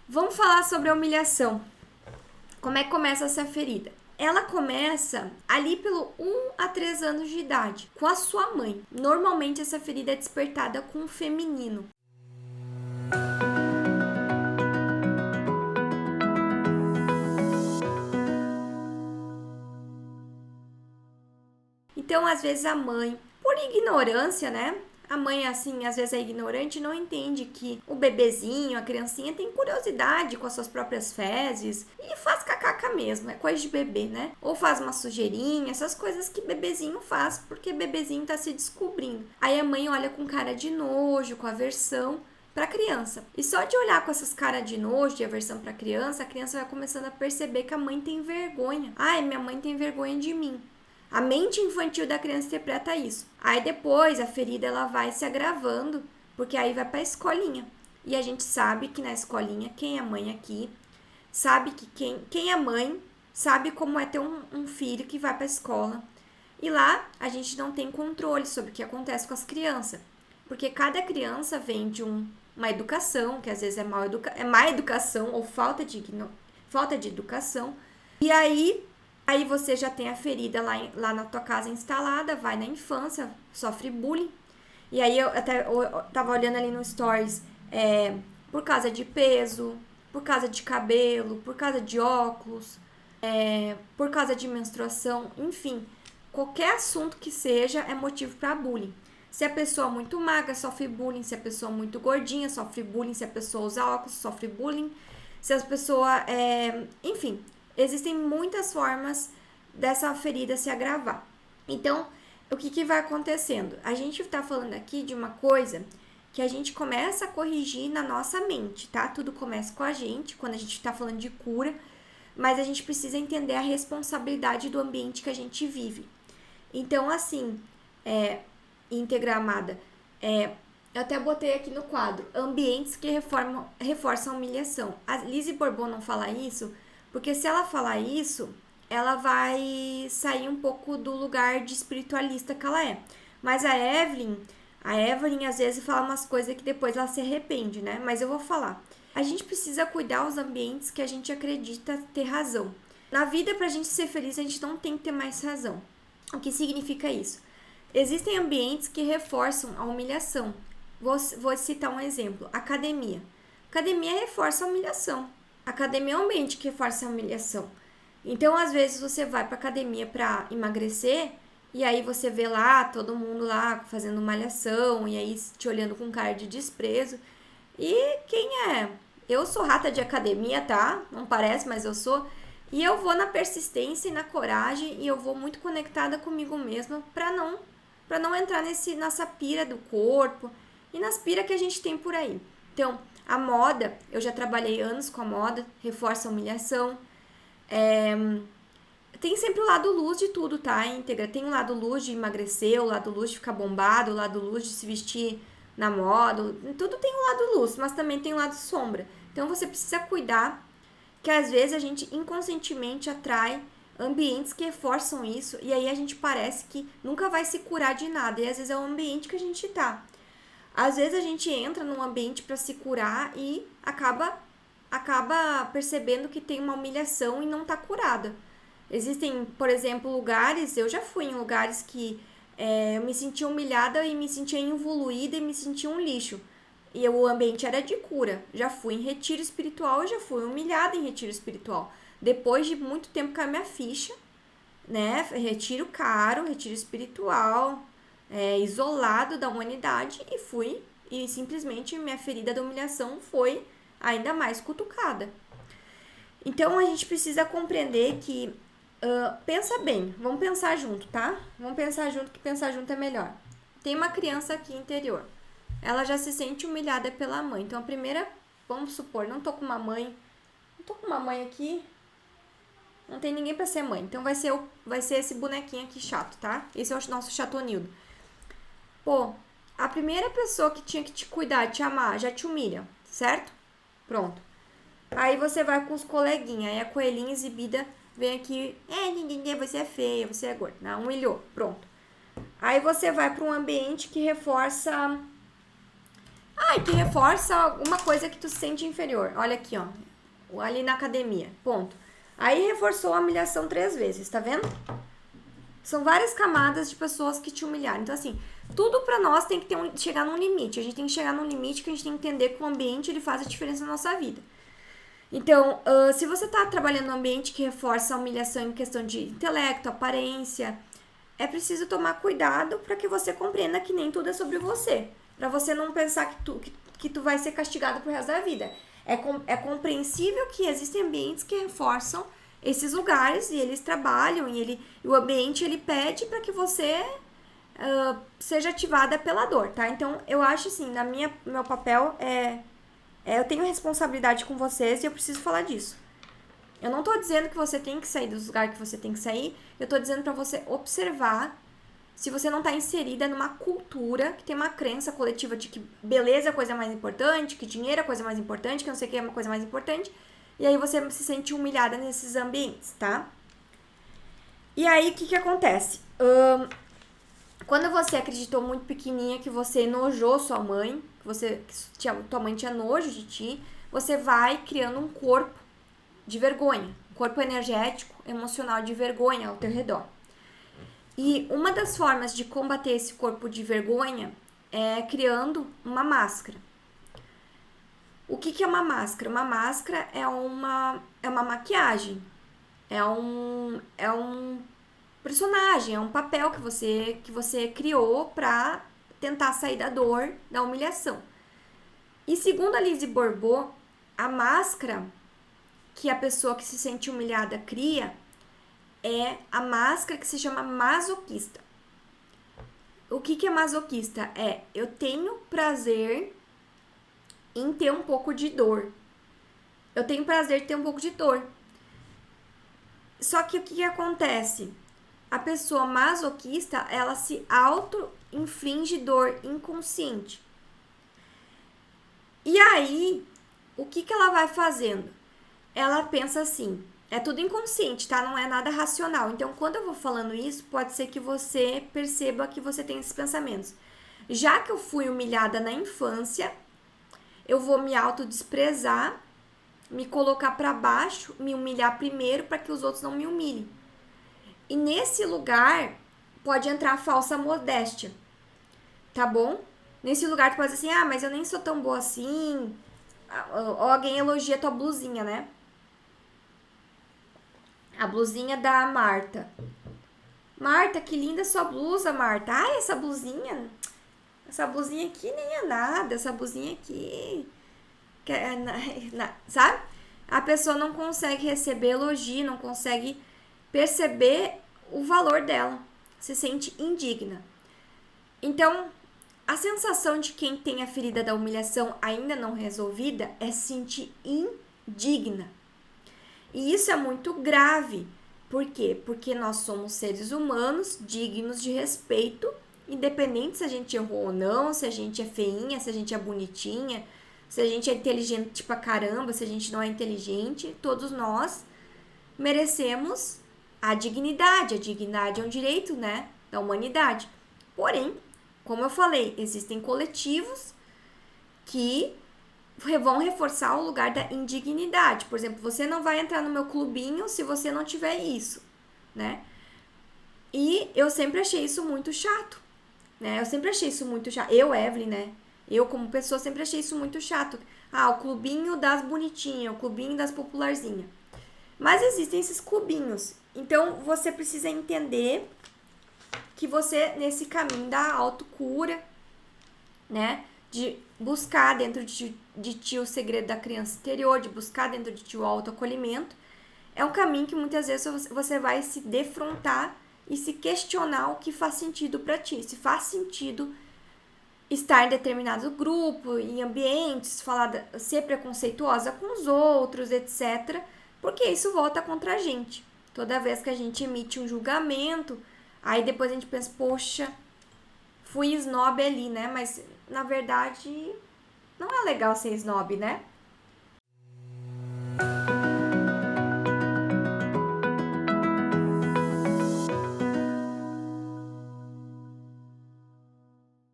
Vamos falar sobre a humilhação. Como é que começa essa ferida? Ela começa ali pelo 1 a 3 anos de idade, com a sua mãe. Normalmente essa ferida é despertada com o feminino. Então, às vezes a mãe, por ignorância, né? A mãe, assim, às vezes é ignorante, não entende que o bebezinho, a criancinha, tem curiosidade com as suas próprias fezes e faz cacaca mesmo, é coisa de bebê, né? Ou faz uma sujeirinha, essas coisas que bebezinho faz, porque bebezinho tá se descobrindo. Aí a mãe olha com cara de nojo, com aversão para criança. E só de olhar com essas caras de nojo, de aversão para a criança vai começando a perceber que a mãe tem vergonha. Ai, minha mãe tem vergonha de mim. A mente infantil da criança interpreta isso. Aí depois a ferida ela vai se agravando, porque aí vai para a escolinha. E a gente sabe que na escolinha, quem é mãe aqui, sabe que quem é mãe sabe como é ter um filho que vai para a escola. E lá a gente não tem controle sobre o que acontece com as crianças. Porque cada criança vem de uma educação, que às vezes é má educação ou falta de educação. E aí você já tem a ferida lá na tua casa instalada, vai na infância, sofre bullying. E aí eu tava olhando ali no Stories, por causa de peso, por causa de cabelo, por causa de óculos, por causa de menstruação, enfim. Qualquer assunto que seja é motivo para bullying. Se a pessoa é muito magra, sofre bullying. Se a pessoa é muito gordinha, sofre bullying. Se a pessoa usa óculos, sofre bullying. Se a pessoa enfim, existem muitas formas dessa ferida se agravar. Então, o que vai acontecendo? A gente está falando aqui de uma coisa que a gente começa a corrigir na nossa mente, tá? Tudo começa com a gente, quando a gente está falando de cura, mas a gente precisa entender a responsabilidade do ambiente que a gente vive. Então, assim, íntegra amada, eu até botei aqui no quadro, ambientes que reforçam a humilhação. A Lizzie Bourbon não fala isso, porque se ela falar isso, ela vai sair um pouco do lugar de espiritualista que ela é. Mas a Evelyn às vezes fala umas coisas que depois ela se arrepende, né? Mas eu vou falar. A gente precisa cuidar os ambientes que a gente acredita ter razão. Na vida, pra gente ser feliz, a gente não tem que ter mais razão. O que significa isso? Existem ambientes que reforçam a humilhação. Vou citar um exemplo. Academia. Academia reforça a humilhação. Academia é um ambiente que reforça a humilhação. Então, às vezes, você vai pra academia pra emagrecer e aí você vê lá, todo mundo lá fazendo malhação e aí te olhando com cara de desprezo. E quem é? Eu sou rata de academia, tá? Não parece, mas eu sou. E eu vou na persistência e na coragem e eu vou muito conectada comigo mesma pra não entrar nessa pira do corpo e nas piras que a gente tem por aí. Então, a moda, eu já trabalhei anos com a moda, reforça a humilhação. Tem sempre o lado luz de tudo, tá, íntegra? Tem o lado luz de emagrecer, o lado luz de ficar bombado, o lado luz de se vestir na moda. Tudo tem um lado luz, mas também tem um lado sombra. Então, você precisa cuidar que às vezes a gente inconscientemente atrai ambientes que reforçam isso e aí a gente parece que nunca vai se curar de nada e às vezes é o ambiente que a gente tá. Às vezes a gente entra num ambiente para se curar e acaba percebendo que tem uma humilhação e não tá curada. Existem, por exemplo, lugares, eu já fui em lugares que eu me sentia humilhada e me sentia evoluída e me sentia um lixo. E o ambiente era de cura. Já fui em retiro espiritual e já fui humilhada em retiro espiritual. Depois de muito tempo com a minha ficha, né? Retiro caro, retiro espiritual, isolado da humanidade e simplesmente minha ferida da humilhação foi ainda mais cutucada. Então a gente precisa compreender que pensa bem, vamos pensar junto, tá? Vamos pensar junto, que pensar junto é melhor. Tem uma criança aqui interior. Ela já se sente humilhada pela mãe. Então, a primeira, vamos supor, não tô com uma mãe aqui, não tem ninguém pra ser mãe. Então, vai ser esse bonequinho aqui chato, tá? Esse é o nosso chatonildo. Pô, a primeira pessoa que tinha que te cuidar, te amar, já te humilha, certo? Pronto. Aí você vai com os coleguinhas, aí a coelhinha exibida vem aqui, você é feia, você é gorda. Não, humilhou, pronto. Aí você vai pra um ambiente que reforça Ah, e que reforça alguma coisa que tu se sente inferior. Olha aqui, ó. Ali na academia. Ponto. Aí reforçou a humilhação 3 vezes, tá vendo? São várias camadas de pessoas que te humilharam. Então, assim, tudo pra nós tem que chegar num limite. A gente tem que chegar num limite que a gente tem que entender que o ambiente ele faz a diferença na nossa vida. Então, se você tá trabalhando num ambiente que reforça a humilhação em questão de intelecto, aparência, é preciso tomar cuidado para que você compreenda que nem tudo é sobre você. Pra você não pensar que tu vai ser castigado pro resto da vida. É compreensível que existem ambientes que reforçam esses lugares e eles trabalham e o ambiente ele pede para que você seja ativada pela dor, tá? Então eu acho assim, meu papel eu tenho responsabilidade com vocês e eu preciso falar disso. Eu não tô dizendo que você tem que sair dos lugares que você tem que sair, eu tô dizendo para você observar se você não tá inserida numa cultura que tem uma crença coletiva de que beleza é a coisa mais importante, que dinheiro é a coisa mais importante, que não sei o que é uma coisa mais importante, e aí você se sente humilhada nesses ambientes, tá? E aí, o que acontece? Quando você acreditou muito pequenininha que você enojou sua mãe, tua mãe tinha nojo de ti, você vai criando um corpo de vergonha, um corpo energético, emocional de vergonha ao teu redor. E uma das formas de combater esse corpo de vergonha é criando uma máscara. O que é uma máscara? Uma máscara é uma maquiagem, é um personagem, é um papel que você criou para tentar sair da dor, da humilhação. E segundo a Lise Bourbeau, a máscara que a pessoa que se sente humilhada cria é a máscara que se chama masoquista. O que é masoquista? Eu tenho prazer em ter um pouco de dor. Eu tenho prazer em ter um pouco de dor. Só que o que acontece? A pessoa masoquista, ela se auto-inflige dor inconsciente. E aí, o que ela vai fazendo? Ela pensa assim, é tudo inconsciente, tá? Não é nada racional. Então, quando eu vou falando isso, pode ser que você perceba que você tem esses pensamentos. Já que eu fui humilhada na infância, eu vou me autodesprezar, me colocar para baixo, me humilhar primeiro para que os outros não me humilhem. E nesse lugar pode entrar a falsa modéstia, tá bom? Nesse lugar tu pode dizer assim, mas eu nem sou tão boa assim. Ou alguém elogia tua blusinha, né? A blusinha da Marta. Marta, que linda sua blusa, Marta. Essa blusinha aqui nem é nada. Essa blusinha aqui... sabe? A pessoa não consegue receber elogio, não consegue perceber o valor dela. Se sente indigna. Então, a sensação de quem tem a ferida da humilhação ainda não resolvida é se sentir indigna. E isso é muito grave. Por quê? Porque nós somos seres humanos dignos de respeito, independente se a gente errou ou não, se a gente é feinha, se a gente é bonitinha, se a gente é inteligente pra caramba, se a gente não é inteligente. Todos nós merecemos a dignidade. A dignidade é um direito, né, da humanidade. Porém, como eu falei, existem coletivos que vão reforçar o lugar da indignidade. Por exemplo, você não vai entrar no meu clubinho se você não tiver isso, né? E eu sempre achei isso muito chato, né? Eu, Evelyn, né? Eu, como pessoa, sempre achei isso muito chato. O clubinho das bonitinhas, o clubinho das popularzinhas. Mas existem esses clubinhos. Então, você precisa entender que você, nesse caminho da autocura, né? De buscar dentro de ti o segredo da criança interior, de buscar dentro de ti o autoacolhimento, é um caminho que muitas vezes você vai se defrontar e se questionar o que faz sentido para ti. Se faz sentido estar em determinado grupo, em ambientes, ser preconceituosa com os outros, etc. Porque isso volta contra a gente. Toda vez que a gente emite um julgamento, aí depois a gente pensa, poxa, fui snob ali, né? Mas, na verdade, não é legal ser snob, né?